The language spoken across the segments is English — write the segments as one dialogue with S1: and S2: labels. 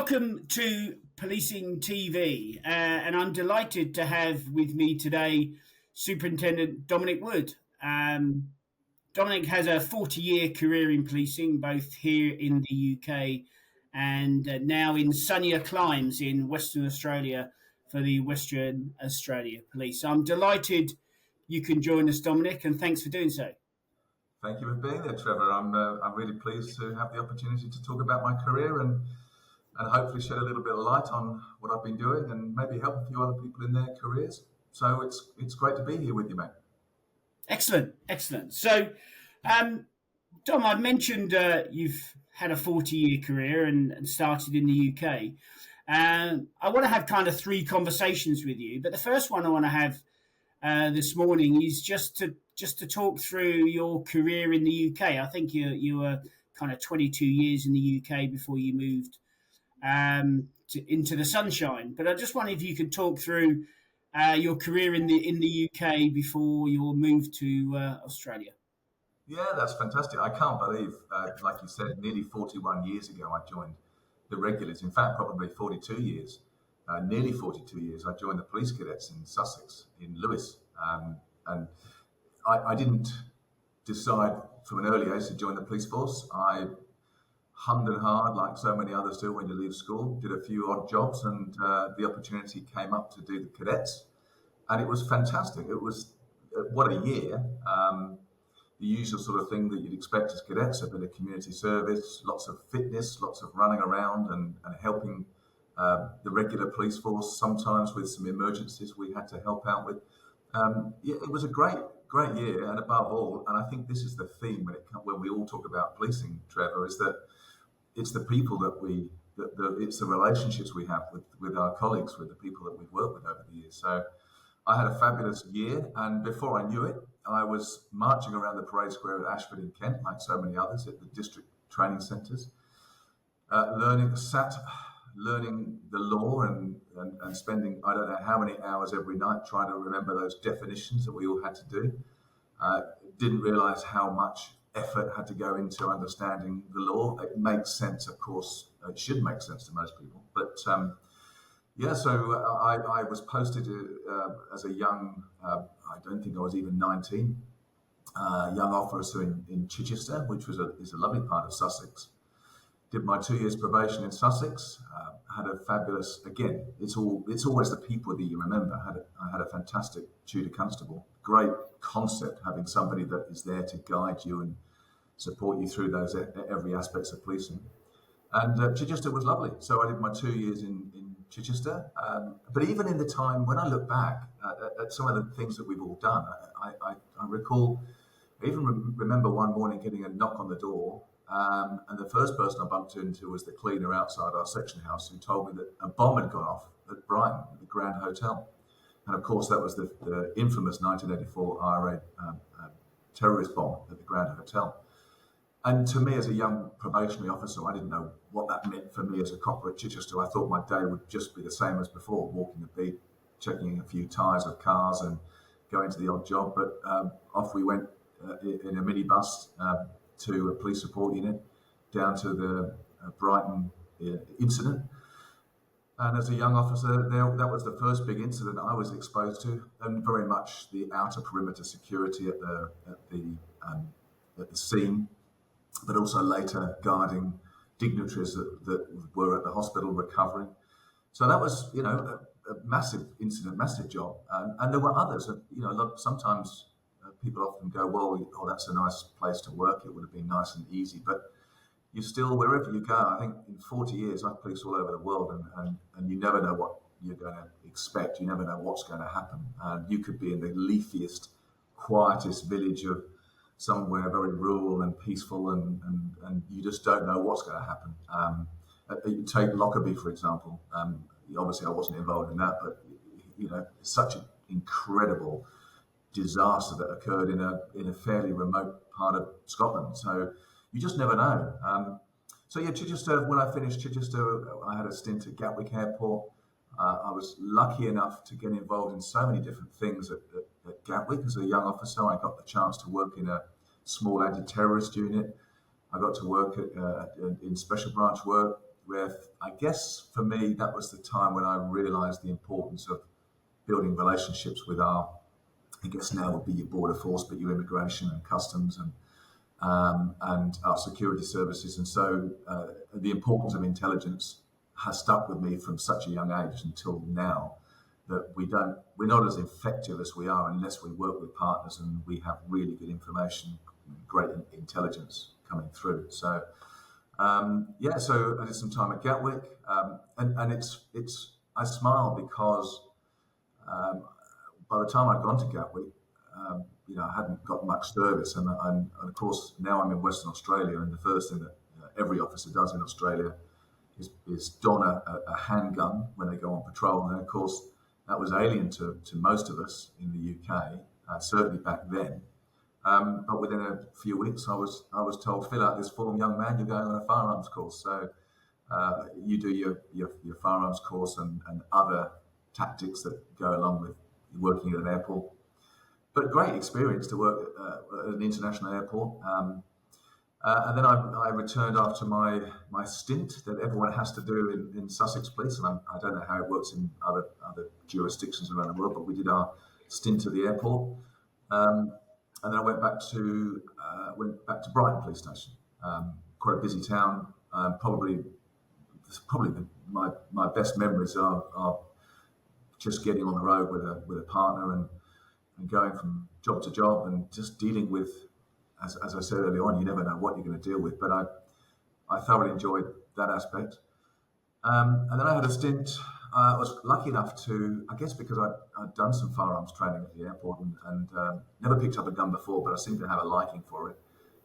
S1: welcome to Policing TV, and I'm delighted to have with me today Superintendent Dominic Wood. Dominic has a 40-year career in policing, both here in the UK and now in sunnier climes in Western Australia for the Western Australia Police. I'm delighted you can join us, Dominic, and thanks for doing so.
S2: Thank you for being there, Trevor. I'm really pleased to have the opportunity to talk about my career and hopefully shed a little bit of light on what I've been doing and maybe help a few other people in their careers. So it's great to be here with you, mate.
S1: Excellent. So, Dom, I mentioned you've had a 40-year career and started in the UK. I want to have kind of three conversations with you, but the first one I want to have this morning is just to talk through your career in the UK. I think you were kind of 22 years in the UK before you moved into the sunshine. But I just wonder if you could talk through your career in the UK before your move to Australia.
S2: Yeah, that's fantastic. I can't believe, like you said, nearly 41 years ago I joined the regulars. In fact, probably 42 years, nearly 42 years, I joined the police cadets in Sussex, in Lewes. And I didn't decide from an early age to join the police force. I hummed and hard like so many others do when you leave school, did a few odd jobs, and the opportunity came up to do the cadets. And it was fantastic. It was, what a year. The usual sort of thing that you'd expect as cadets, a bit of community service, lots of fitness, lots of running around and helping the regular police force, sometimes with some emergencies we had to help out with. Yeah, it was a great year, and above all, and I think this is the theme when we all talk about policing, Trevor, is that it's the people it's the relationships we have with our colleagues, with the people that we've worked with over the years. So I had a fabulous year, and before I knew it, I was marching around the parade square at Ashford in Kent, like so many others at the district training centres, learning the law and spending I don't know how many hours every night trying to remember those definitions that we all had to do. Didn't realise how much effort had to go into understanding the law. It makes sense, of course. It should make sense to most people. But so I was posted as a young, I don't think I was even 19, young officer in Chichester, which is a lovely part of Sussex. Did my 2 years probation in Sussex. Had a fabulous, again, it's always the people that you remember. I had a fantastic tutor constable. Great concept, having somebody that is there to guide you and support you through those every aspects of policing. And Chichester was lovely. So I did my 2 years in Chichester. But even in the time, when I look back at some of the things that we've all done, I recall, I even remember one morning getting a knock on the door. And the first person I bumped into was the cleaner outside our section house, who told me that a bomb had gone off at Brighton, at the Grand Hotel. And of course, that was the infamous 1984 IRA terrorist bomb at the Grand Hotel. And to me, as a young probationary officer, I didn't know what that meant for me as a copper at Chichester. I thought my day would just be the same as before, walking the beat, checking a few tyres of cars and going to the odd job. But off we went in a minibus to a police support unit down to the Brighton incident. And as a young officer, that was the first big incident I was exposed to, and very much the outer perimeter security at the scene, but also later guarding dignitaries that were at the hospital recovering. So that was, a massive incident, massive job. And there were others. Sometimes people often go, well, that's a nice place to work. It would have been nice and easy. But you still, wherever you go, I think in 40 years, I've policed all over the world, and you never know what you're going to expect. You never know what's going to happen. You could be in the leafiest, quietest village of somewhere very rural and peaceful, and you just don't know what's going to happen. You take Lockerbie, for example. Obviously, I wasn't involved in that, but it's such an incredible disaster that occurred in a fairly remote part of Scotland. So you just never know. Chichester, when I finished Chichester, I had a stint at Gatwick Airport. I was lucky enough to get involved in so many different things at Gatwick. As a young officer, I got the chance to work in a small anti-terrorist unit. I got to work in special branch work, where I guess for me that was the time when I realised the importance of building relationships with our, I guess now would be your border force, but your immigration and customs and our security services. And so the importance of intelligence has stuck with me from such a young age until now, that we're not as effective as we are unless we work with partners and we have really good information, great intelligence coming through. So so I did some time at Gatwick, and it's I smile because by the time I'd gone to Gatwick, I hadn't got much service, and of course now I'm in Western Australia, and the first thing that every officer does in Australia is don a handgun when they go on patrol, and of course that was alien to most of us in the UK, certainly back then. But within a few weeks, I was told, fill out this form, young man, you're going on a firearms course. So you do your firearms course and other tactics that go along with working at an airport. But great experience to work at an international airport. And then I returned after my stint that everyone has to do in Sussex Police, and I don't know how it works in other jurisdictions around the world, but we did our stint at the airport. And then I went back to Brighton Police Station. Quite a busy town. Probably my best memories are just getting on the road with a partner and going from job to job and just dealing with, as I said earlier on, you never know what you're going to deal with. But I thoroughly enjoyed that aspect. And then I had a stint. I was lucky enough to, I guess because I'd done some firearms training at the airport and never picked up a gun before, but I seemed to have a liking for it.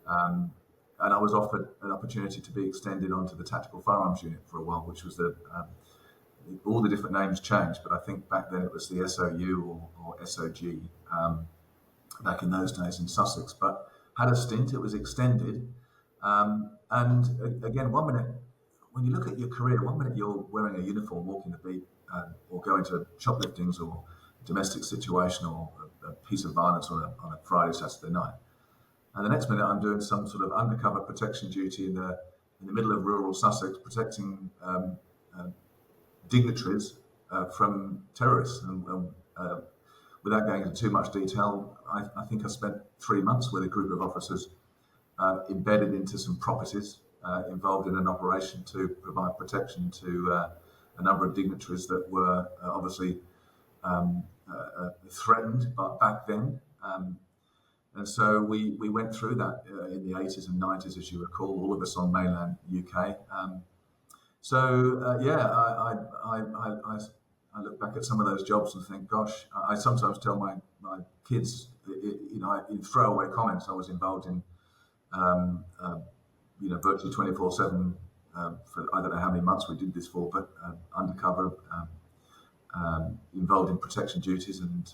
S2: And I was offered an opportunity to be extended onto the tactical firearms unit for a while, which was all the different names changed, but I think back then it was the SOU or SOG back in those days in Sussex. But had a stint, it was extended. And again, 1 minute, when you look at your career, 1 minute you're wearing a uniform, walking the beat, or going to shopliftings or a domestic situation or a piece of violence on a Friday, Saturday night. And the next minute I'm doing some sort of undercover protection duty in the middle of rural Sussex, protecting dignitaries from terrorists. And without going into too much detail, I think I spent 3 months with a group of officers embedded into some properties, involved in an operation to provide protection to a number of dignitaries that were obviously threatened back then. And so we went through that in the 80s and 90s, as you recall, all of us on mainland UK. I look back at some of those jobs and think, gosh, I sometimes tell my kids, in throwaway comments, I was involved in virtually 24/7 for I don't know how many months we did this for, but undercover, involved in protection duties, and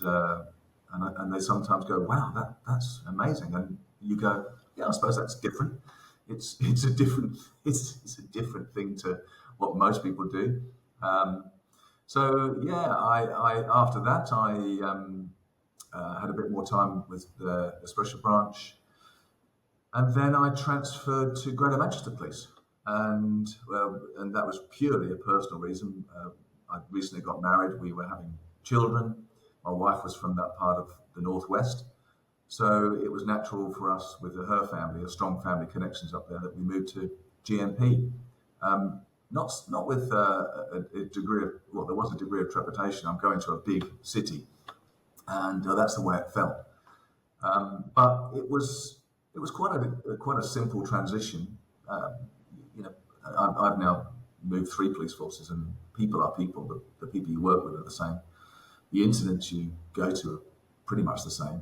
S2: they sometimes go, wow, that's amazing, and you go, yeah, I suppose that's different. It's a different thing to what most people do. I after that I had a bit more time with the special branch. And then I transferred to Greater Manchester Police, and that was purely a personal reason. I recently got married. We were having children. My wife was from that part of the northwest, so it was natural for us, with her family, a strong family connections up there, that we moved to GMP. Not with a degree of, well, there was a degree of trepidation. I'm going to a big city, and that's the way it felt. But it was quite a simple transition. I've now moved 3 police forces, and people are people. The people you work with are the same. The incidents you go to are pretty much the same.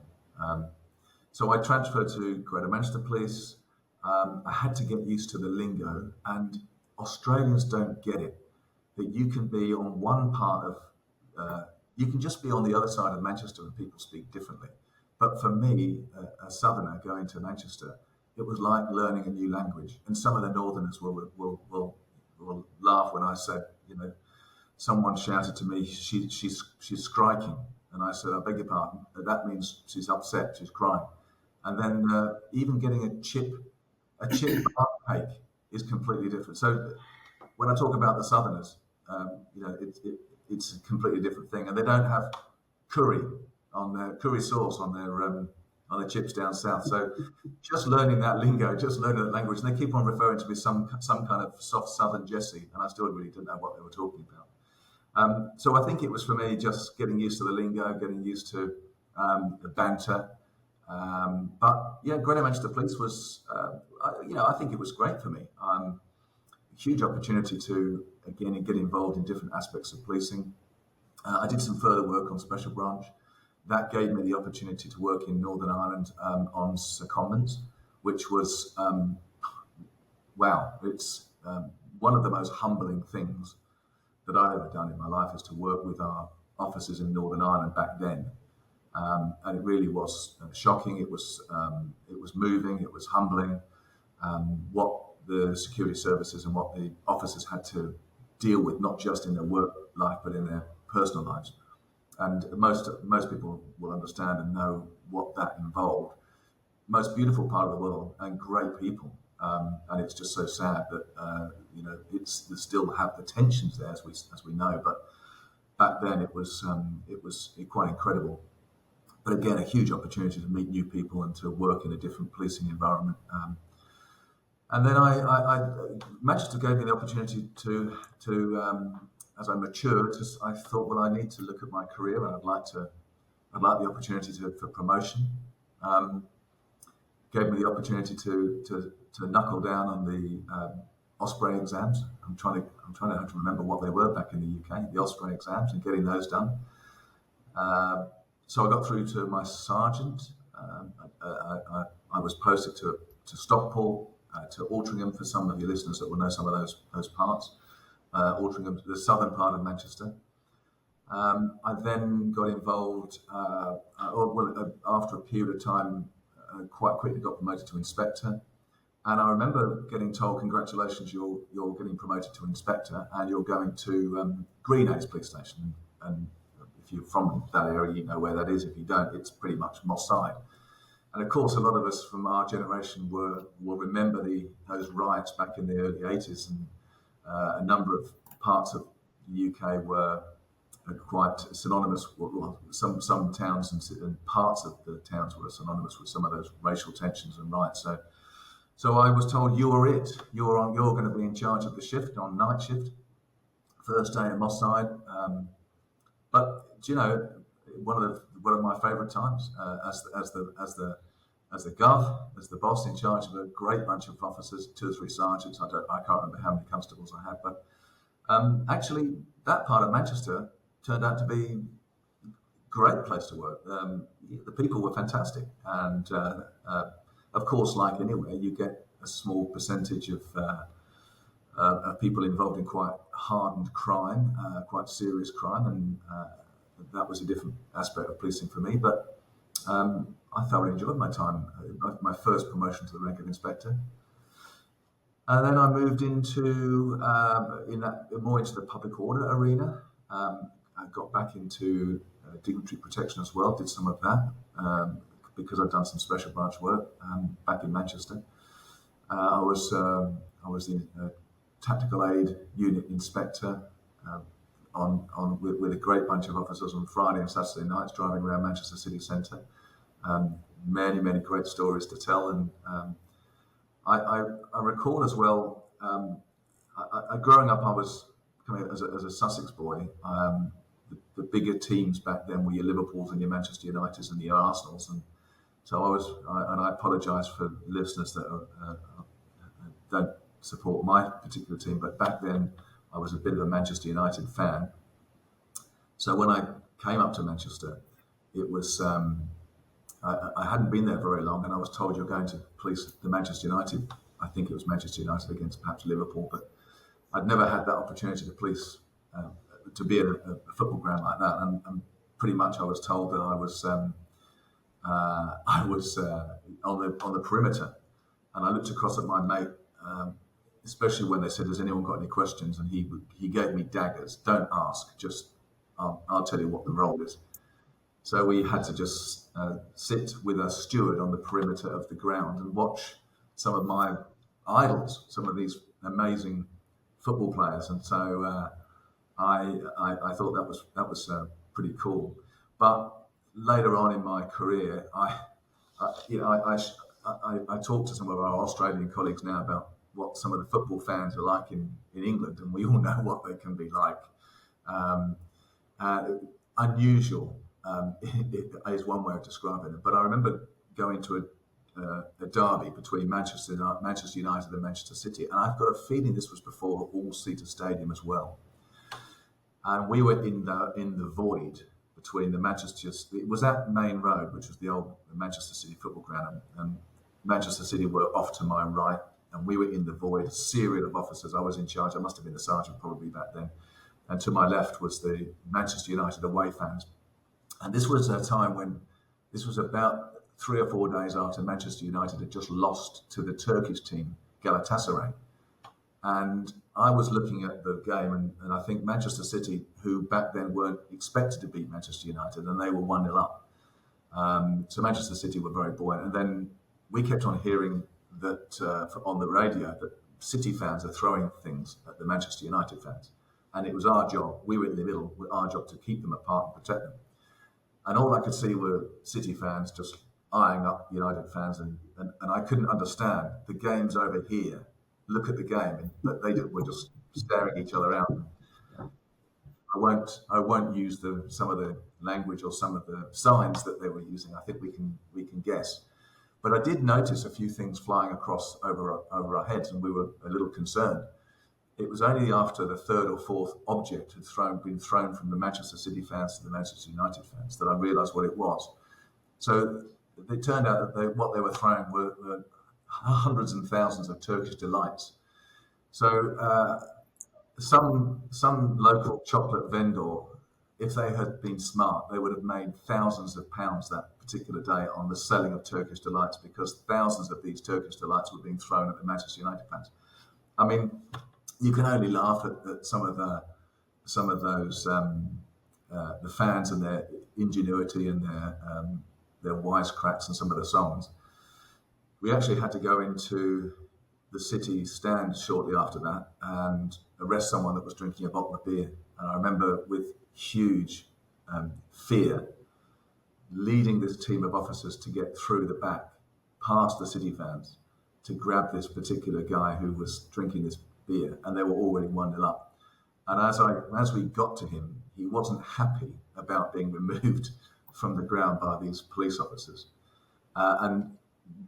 S2: So I transferred to Greater Manchester Police. I had to get used to the lingo, and Australians don't get it, that you can be on one part of, you can just be on the other side of Manchester and people speak differently. But for me, a southerner going to Manchester, it was like learning a new language. And some of the northerners will laugh when I said, someone shouted to me, she's striking. And I said, I beg your pardon. That means she's upset, she's crying. And then even getting a chip cake is completely different. So when I talk about the Southerners, it's a completely different thing, and they don't have curry sauce on their chips down south. So just learning that lingo, just learning that language, and they keep on referring to me some kind of soft Southern Jesse, and I still really didn't know what they were talking about. So I think it was for me just getting used to the lingo, getting used to the banter. But yeah, Greater Manchester Police was, I think it was great for me. Huge opportunity to again get involved in different aspects of policing. I did some further work on Special Branch. That gave me the opportunity to work in Northern Ireland on secondments, which was, wow, it's one of the most humbling things that I've ever done in my life is to work with our officers in Northern Ireland back then. And it really was shocking. It was moving. It was humbling. What the security services and what the officers had to deal with, not just in their work life, but in their personal lives. And most people will understand and know what that involved. Most beautiful part of the world and great people. And it's just so sad that they still have the tensions there, as we know. But back then it was quite incredible. But again, a huge opportunity to meet new people and to work in a different policing environment. And then Manchester gave me the opportunity to as I matured, I thought, well, I need to look at my career, and I'd like the opportunity for promotion. Gave me the opportunity to knuckle down on the Osprey exams. I'm trying to remember what they were back in the UK, the Osprey exams, and getting those done. So I got through to my sergeant. I was posted to Stockport, to Altrincham, for some of your listeners that will know some of those parts. Altrincham, the southern part of Manchester. I then got involved, after a period of time, quite quickly got promoted to inspector. And I remember getting told, congratulations, you're getting promoted to inspector and you're going to Greenacres Police Station. And if you're from that area, you know where that is. If you don't, it's pretty much Moss Side. And of course, a lot of us from our generation will remember those riots back in the early 80s, and a number of parts of the UK were quite synonymous. Well, some towns and parts of the towns were synonymous with some of those racial tensions and riots. So I was told, you're it. You're going to be in charge of the shift, on night shift, first day in Moss Side. But one of my favourite times as the gov, as the boss in charge of a great bunch of officers, 2 or 3 sergeants. I can't remember how many constables I had, but actually that part of Manchester turned out to be a great place to work. The people were fantastic, and of course, like anywhere, you get a small percentage of people involved in quite hardened crime, quite serious crime, and that was a different aspect of policing for me. But I thoroughly enjoyed my time, my first promotion to the rank of inspector. And then I moved into more into the public order arena. I got back into dignitary protection as well, did some of that because I'd done some special branch work back in Manchester. I was the tactical aid unit inspector with a great bunch of officers on Friday and Saturday nights, driving around Manchester city centre. Many great stories to tell, and I recall as well. Growing up, I was coming as a Sussex boy. The bigger teams back then were your Liverpools and your Manchester Uniteds and your Arsenals, and so I apologise for listeners that don't support my particular team, but back then I was a bit of a Manchester United fan. So when I came up to Manchester, it was I hadn't been there very long, and I was told, you're going to police the Manchester United. I think it was Manchester United against perhaps Liverpool, but I'd never had that opportunity to police, to be at a football ground like that. And pretty much I was told that I was on the perimeter, and I looked across at my mate, especially when they said, "Has anyone got any questions?" And he gave me daggers. Don't ask, just I'll tell you what the role is. So we had to just sit with a steward on the perimeter of the ground and watch some of my idols, some of these amazing football players, and so I thought that was pretty cool. But later on in my career, I talk to some of our Australian colleagues now about what some of the football fans are like in England, and we all know what they can be like. Unusual is one way of describing it. But I remember going to a derby between Manchester United and Manchester City, and I've got a feeling this was before All-Seater Stadium as well. And we were in the void between the Manchester. It was at Main Road, which was the old Manchester City football ground, and Manchester City were off to my right, and we were in the void. A serial of officers. I was in charge. I must have been the sergeant probably back then. And to my left was the Manchester United away fans. And this was a time when this was about 3 or 4 days after Manchester United had just lost to the Turkish team Galatasaray. And I was looking at the game, and I think Manchester City, who back then weren't expected to beat Manchester United, and they were 1-0 up. So Manchester City were very buoyant. And then we kept on hearing that on the radio that City fans are throwing things at the Manchester United fans. And it was our job, we were in the middle, our job to keep them apart and protect them. And all I could see were City fans just eyeing up United fans, and I couldn't understand. The game's over here. Look at the game, but they were just staring each other out. I won't use some of the language or some of the signs that they were using. I think we can guess. But I did notice a few things flying across over our heads, and we were a little concerned. It was only after the third or fourth object had been thrown from the Manchester City fans to the Manchester United fans that I realised what it was. So it turned out that what they were throwing were hundreds and thousands of Turkish delights. So some local chocolate vendor, if they had been smart, they would have made thousands of pounds that particular day on the selling of Turkish delights, because thousands of these Turkish delights were being thrown at the Manchester United fans. I mean, you can only laugh at some of those the fans and their ingenuity and their wisecracks and some of the songs. We actually had to go into the City stand shortly after that and arrest someone that was drinking a bottle of beer. And I remember with huge fear leading this team of officers to get through the back, past the City fans, to grab this particular guy who was drinking this beer, and they were already 1-0 up. And as we got to him, he wasn't happy about being removed from the ground by these police officers, and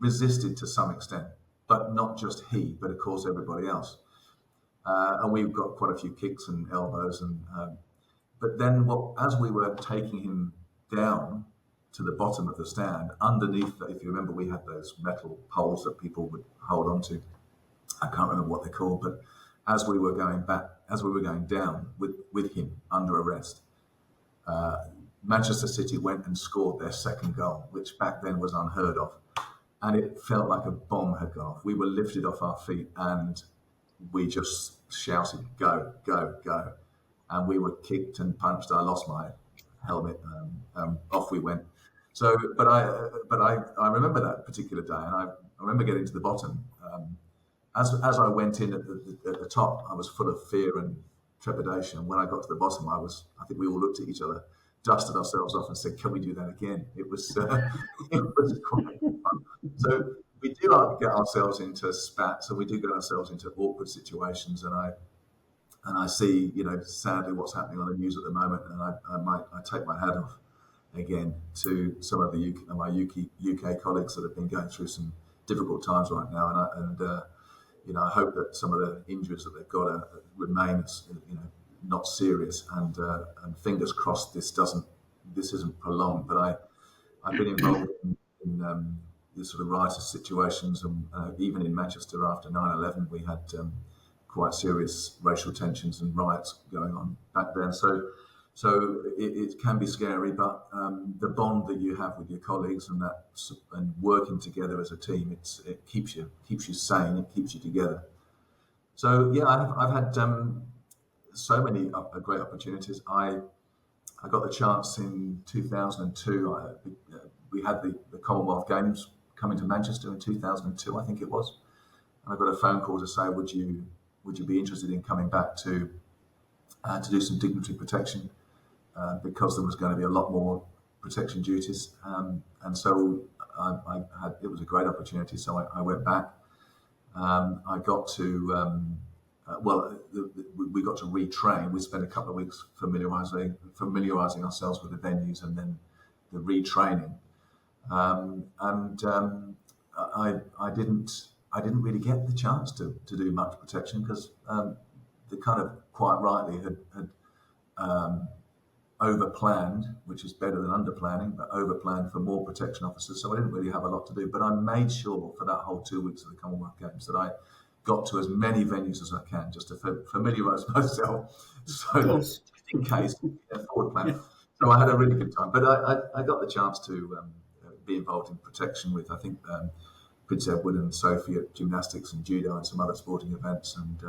S2: resisted to some extent, but not just he, but of course everybody else. And we got quite a few kicks and elbows, but then as we were taking him down to the bottom of the stand, underneath, if you remember, we had those metal poles that people would hold onto. I can't remember what they're called, but as we were going down with him under arrest, Manchester City went and scored their second goal, which back then was unheard of. And it felt like a bomb had gone off. We were lifted off our feet and we just shouted, "Go, go, go." And we were kicked and punched. I lost my helmet. Off we went. So, but I remember that particular day, and I remember getting to the bottom. As I went in at the top, I was full of fear and trepidation. When I got to the bottom, I think we all looked at each other, dusted ourselves off, and said, "Can we do that again?" It was it was quite fun. So we do get ourselves into spats, and we do get ourselves into awkward situations. And I see, sadly, what's happening on the news at the moment, and I take my hat off again to some of my UK colleagues that have been going through some difficult times right now, and I hope that some of the injuries that they've got remain, not serious, and fingers crossed this isn't prolonged. But I've been involved in these sort of riotous situations, and even in Manchester after 9/11, we had quite serious racial tensions and riots going on back then. So it can be scary, but the bond that you have with your colleagues and working together as a team, it keeps you sane, it keeps you together. So yeah, I've had so many great opportunities. I got the chance in 2002. We had the Commonwealth Games coming to Manchester in 2002, I think it was. And I got a phone call to say, would you would you be interested in coming back to do some dignitary protection, because there was going to be a lot more protection duties. And so it was a great opportunity. So I went back. I got to, we got to retrain. We spent a couple of weeks familiarising ourselves with the venues and then the retraining. I didn't really get the chance to do much protection because they kind of quite rightly had over-planned, which is better than under-planning, but over-planned for more protection officers. So I didn't really have a lot to do, but I made sure for that whole 2 weeks of the Commonwealth Games that I got to as many venues as I can just to familiarise myself. So just in case, forward plan. So I had a really good time, but I got the chance to be involved in protection with, I think, Prince Edward and Sophie at gymnastics and judo and some other sporting events. And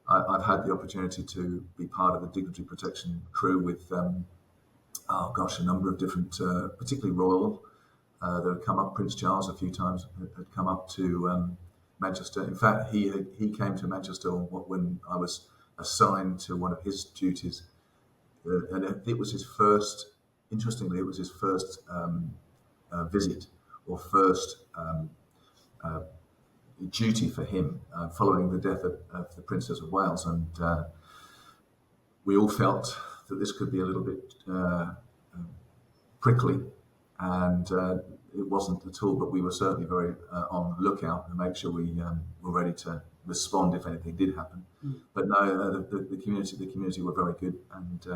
S2: I've had the opportunity to be part of the dignitary protection crew with, a number of different, particularly royal, that have come up. Prince Charles a few times had come up to Manchester. In fact, he came to Manchester when I was assigned to one of his duties. And it was his first, interestingly, it was his first visit or first duty for him following the death of the Princess of Wales. And we all felt that this could be a little bit prickly, and it wasn't at all, but we were certainly very on the lookout to make sure we were ready to respond if anything did happen. But no, the community were very good, and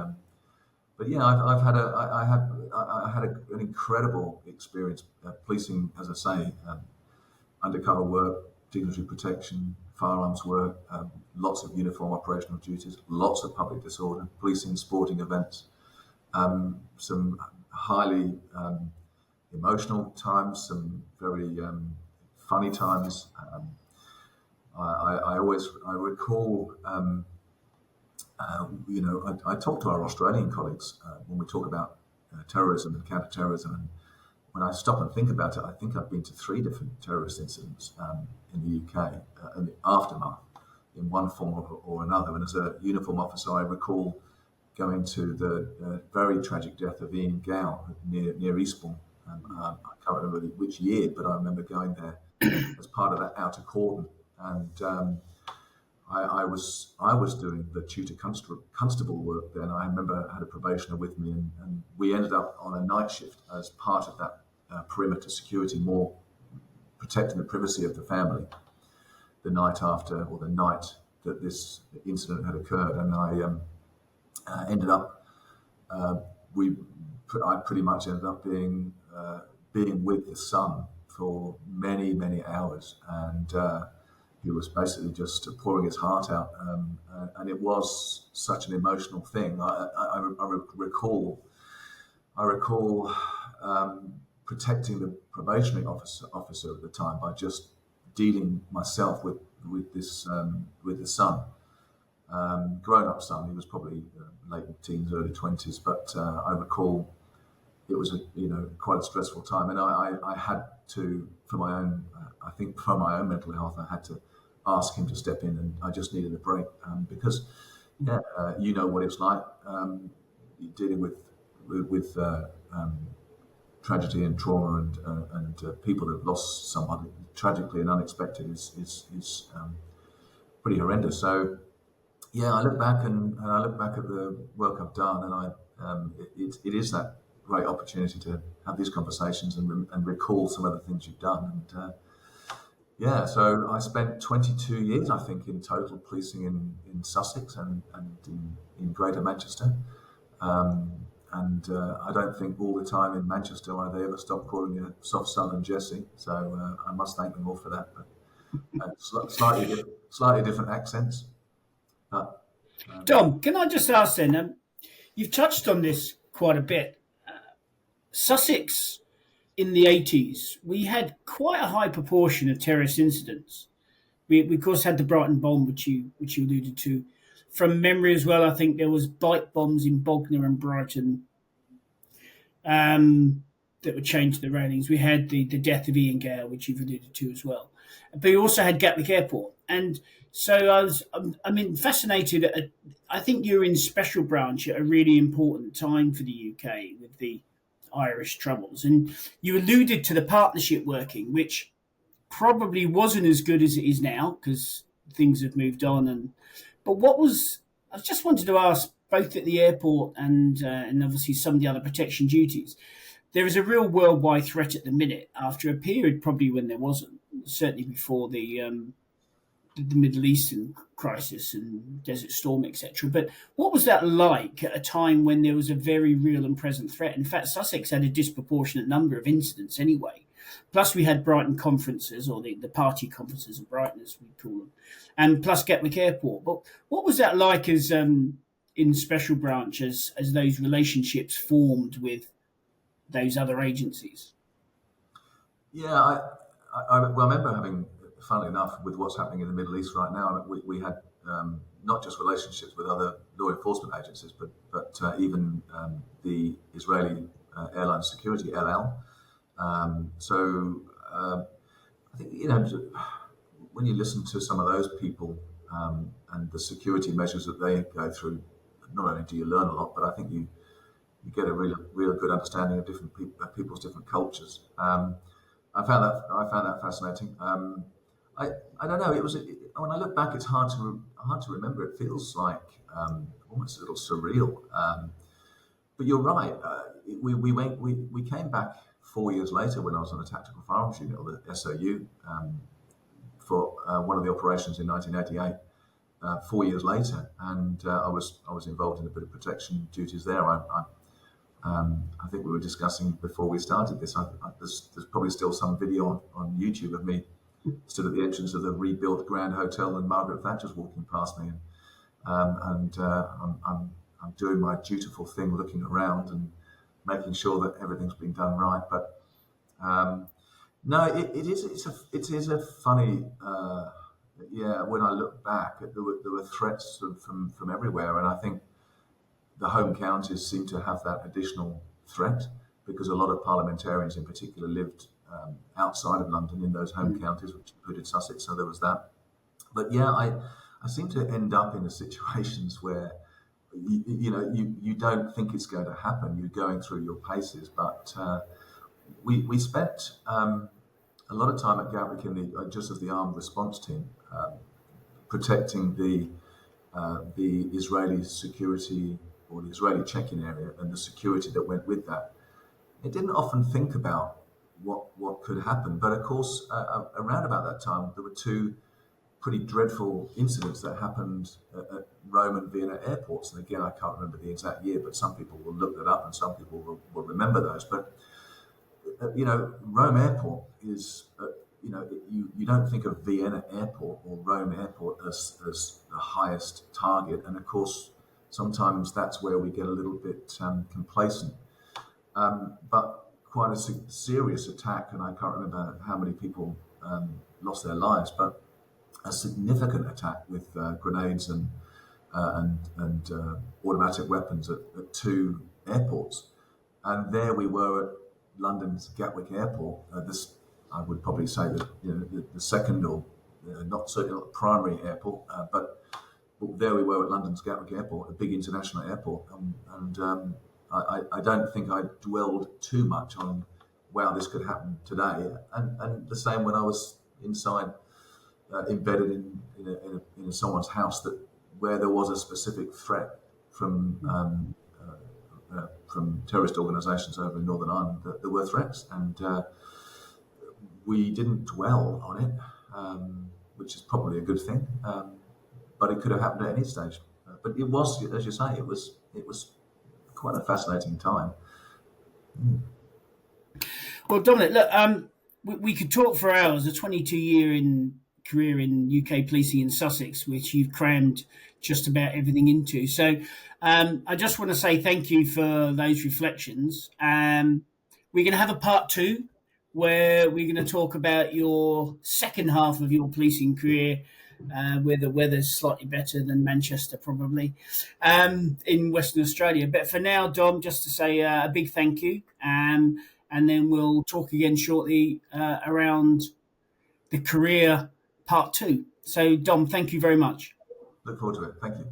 S2: but yeah, I had an incredible experience policing, as I say, undercover work, dignitary protection, firearms work, lots of uniform operational duties, lots of public disorder, policing sporting events, some highly emotional times, some very funny times. I recall, I talk to our Australian colleagues when we talk about terrorism and counter-terrorism, and when I stop and think about it, I think I've been to 3 different terrorist incidents in the UK in the aftermath, in one form or another. And as a uniform officer, I recall going to the very tragic death of Ian Gow near Eastbourne. I can't remember which year, but I remember going there as part of that outer cordon. And I was doing the tutor constable work then. I remember I had a probationer with me, and we ended up on a night shift as part of that perimeter security, more protecting the privacy of the family the night after, or the night that this incident had occurred. And I ended up, I pretty much ended up being with the son for many, many hours, and he was basically just pouring his heart out, and it was such an emotional thing. I recall protecting the probationary officer at the time by just dealing myself with the son, grown-up son. He was probably late teens, early 20s, but I recall it was quite a stressful time, and I had to, for my own mental health, I had to ask him to step in, and I just needed a break because you know what it's like dealing with tragedy and trauma, and people that have lost someone tragically and unexpected is pretty horrendous. So yeah, I look back and I look back at the work I've done, and it is that great opportunity to have these conversations and recall some of the things you've done. And yeah, so I spent 22 years, I think, in total policing in Sussex and in Greater Manchester. And I don't think all the time in Manchester they ever stopped calling you soft Southern Jesse. So I must thank them all for that. But slightly different accents. But,
S1: Dom, can I just ask then? You've touched on this quite a bit. Sussex in the 80s, we had quite a high proportion of terrorist incidents. We of course had the Brighton bomb, which you alluded to. From memory as well, I think there was bike bombs in Bognor and Brighton that would change the ratings. We had the death of Ian Gale, which you've alluded to as well. but you also had Gatwick Airport. And so fascinated. I think you're in special branch at a really important time for the UK with the Irish Troubles. And you alluded to the partnership working, which probably wasn't as good as it is now because things have moved on. But I just wanted to ask, both at the airport and obviously some of the other protection duties, there is a real worldwide threat at the minute after a period probably when there wasn't, certainly before the Middle Eastern crisis and Desert Storm, etc. But what was that like at a time when there was a very real and present threat? In fact, Sussex had a disproportionate number of incidents anyway. Plus, we had Brighton conferences, or the party conferences of Brighton, as we call them, and plus Gatwick Airport. But what was that like as in Special Branch as those relationships formed with those other agencies?
S2: Yeah, well, I remember having, funnily enough, with what's happening in the Middle East right now, we had not just relationships with other law enforcement agencies, but even the Israeli airline security, LL. I think, when you listen to some of those people and the security measures that they go through, not only do you learn a lot, but I think you get a real good understanding of different people's different cultures. I found that fascinating. I don't know. When I look back, it's hard to remember. It feels like almost a little surreal. But you're right. We came back 4 years later when I was on the Tactical Firearms Unit, or the SOU, for one of the operations in 1988. 4 years later, and I was involved in a bit of protection duties there. I think we were discussing before we started this. There's probably still some video on YouTube of me stood at the entrance of the rebuilt Grand Hotel, and Margaret Thatcher's walking past me, and I'm doing my dutiful thing, looking around and making sure that everything's been done right. But no, it is a funny. Yeah, when I look back, there were threats from everywhere, and I think the home counties seem to have that additional threat because a lot of parliamentarians, in particular, lived outside of London in those home counties, which included Sussex. So there was that. But yeah, I seem to end up in the situations where you don't think it's going to happen. You're going through your paces, but we spent a lot of time at Gatwick just as the armed response team, protecting the Israeli security, or the Israeli check-in area, and the security that went with that. It didn't often think about what could happen, but of course, around about that time, there were two pretty dreadful incidents that happened at Rome and Vienna airports. And again, I can't remember the exact year, but some people will look that up, and some people will remember those. But Rome Airport is, you don't think of Vienna Airport or Rome Airport as the highest target. And of course, sometimes that's where we get a little bit complacent. But quite a serious attack, and I can't remember how many people lost their lives, but a significant attack with grenades and automatic weapons at two airports. And there we were at London's Gatwick Airport. I would probably say that the second, or certainly not the primary airport, but there we were at London's Gatwick Airport, a big international airport, and I don't think I dwelled too much on, wow, this could happen today. And the same when I was inside, embedded in someone's house where there was a specific threat from terrorist organisations over in Northern Ireland. That there were threats, and we didn't dwell on it, which is probably a good thing. But it could have happened at any stage. But it was, as you say, it was quite a fascinating time.
S1: Well, Dominic, look, we could talk for hours. A 22-year career in UK policing in Sussex, which you've crammed just about everything into. So I just want to say thank you for those reflections. We're going to have a part 2 where we're going to talk about your second half of your policing career, where the weather's slightly better than Manchester, probably, in Western Australia. But for now, Dom, just to say a big thank you. And then we'll talk again shortly around the career part 2. So, Dom, thank you very much.
S2: Look forward to it. Thank you.